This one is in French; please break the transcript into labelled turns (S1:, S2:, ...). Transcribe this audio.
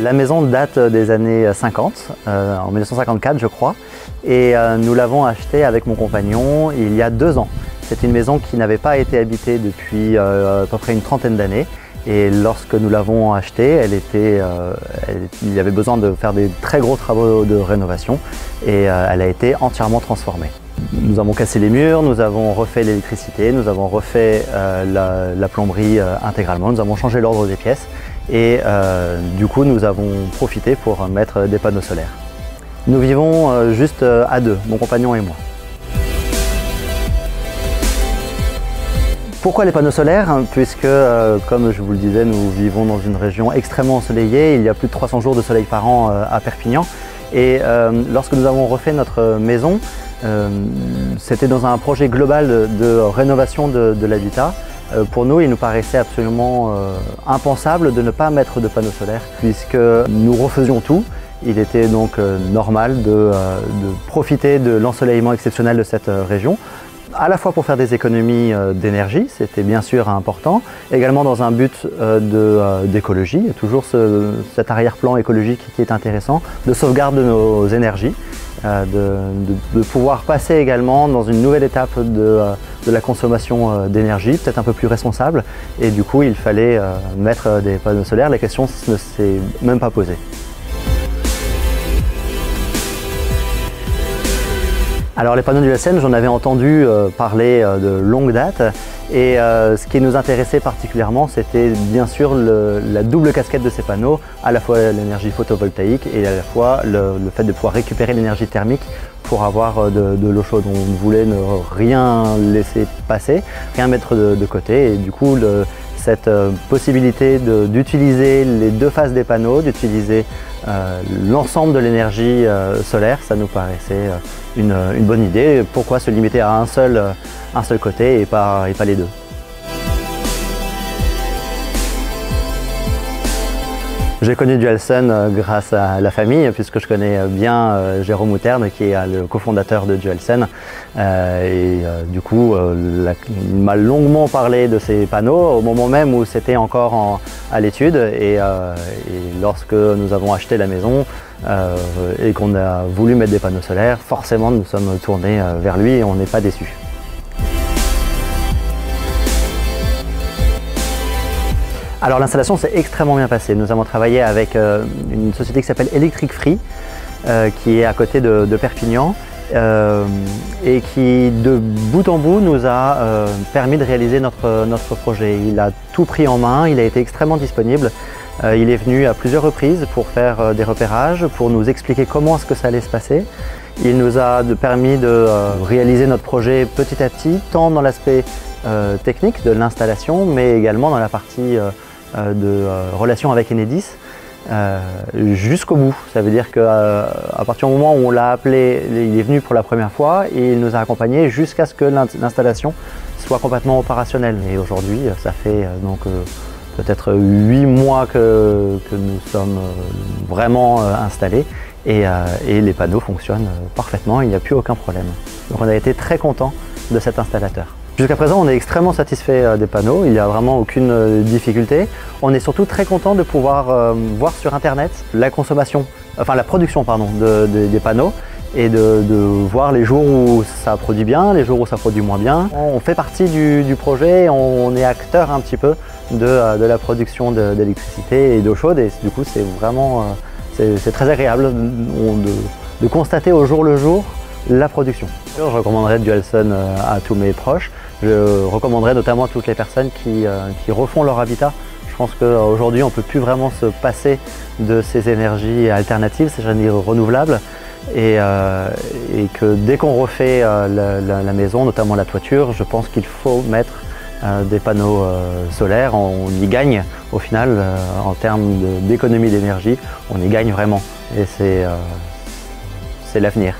S1: La maison date des années 50, en 1954 je crois, et nous l'avons achetée avec mon compagnon il y a 2 ans. C'est une maison qui n'avait pas été habitée depuis à peu près une trentaine d'années. Et lorsque nous l'avons achetée, il y avait besoin de faire des très gros travaux de rénovation et elle a été entièrement transformée. Nous avons cassé les murs, nous avons refait l'électricité, nous avons refait la plomberie intégralement, nous avons changé l'ordre des pièces et du coup nous avons profité pour mettre des panneaux solaires. Nous vivons juste à 2, mon compagnon et moi. Pourquoi les panneaux solaires? Puisque, comme je vous le disais, nous vivons dans une région extrêmement ensoleillée. Il y a plus de 300 jours de soleil par an à Perpignan. Et lorsque nous avons refait notre maison, c'était dans un projet global de rénovation de l'habitat. Pour nous, il nous paraissait absolument impensable de ne pas mettre de panneaux solaires, puisque nous refaisions tout. Il était donc normal de profiter de l'ensoleillement exceptionnel de cette région, à la fois pour faire des économies d'énergie, c'était bien sûr important, également dans un but d'écologie. Il y a toujours cet arrière-plan écologique qui est intéressant, de sauvegarde de nos énergies, de pouvoir passer également dans une nouvelle étape de la consommation d'énergie, peut-être un peu plus responsable, et du coup il fallait mettre des panneaux solaires. La question ne s'est même pas posée. Alors les panneaux Dualsen, j'en avais entendu parler de longue date et ce qui nous intéressait particulièrement, c'était bien sûr la double casquette de ces panneaux, à la fois l'énergie photovoltaïque et à la fois le fait de pouvoir récupérer l'énergie thermique pour avoir de l'eau chaude. On voulait ne rien laisser passer, rien mettre de côté, et du coup cette possibilité d'utiliser les 2 faces des panneaux, d'utiliser l'ensemble de l'énergie solaire, ça nous paraissait une bonne idée. Pourquoi se limiter à un seul côté et pas les 2? J'ai connu Dualsen grâce à la famille, puisque je connais bien Jérôme Outerne, qui est le cofondateur de Dualsen. Du coup, il m'a longuement parlé de ces panneaux au moment même où c'était encore à l'étude. Et lorsque nous avons acheté la maison et qu'on a voulu mettre des panneaux solaires, forcément nous sommes tournés vers lui et on n'est pas déçus. Alors l'installation s'est extrêmement bien passée. Nous avons travaillé avec une société qui s'appelle Electric Free, qui est à côté de Perpignan et qui de bout en bout nous a permis de réaliser notre projet. Il a tout pris en main, il a été extrêmement disponible. Il est venu à plusieurs reprises pour faire des repérages, pour nous expliquer comment est-ce que ça allait se passer. Il nous a permis de réaliser notre projet petit à petit, tant dans l'aspect technique de l'installation, mais également dans la partie de relation avec Enedis jusqu'au bout. Ça veut dire qu'à partir du moment où on l'a appelé, il est venu pour la première fois et il nous a accompagnés jusqu'à ce que l'installation soit complètement opérationnelle. Et aujourd'hui, ça fait donc peut-être 8 mois que nous sommes vraiment installés et les panneaux fonctionnent parfaitement, il n'y a plus aucun problème. Donc on a été très contents de cet installateur. Jusqu'à présent, on est extrêmement satisfait des panneaux, il n'y a vraiment aucune difficulté. On est surtout très content de pouvoir voir sur internet la production des panneaux et de voir les jours où ça produit bien, les jours où ça produit moins bien. On fait partie du projet, on est acteur un petit peu de la production d'électricité et d'eau chaude, et du coup c'est vraiment c'est très agréable de constater au jour le jour la production. Je recommanderais Dualsen à tous mes proches. Je recommanderais notamment à toutes les personnes qui refont leur habitat. Je pense qu'aujourd'hui on ne peut plus vraiment se passer de ces énergies alternatives, ces énergies renouvelables, et que dès qu'on refait la maison, notamment la toiture, je pense qu'il faut mettre des panneaux solaires. On y gagne au final en termes d'économie d'énergie, on y gagne vraiment, et c'est l'avenir.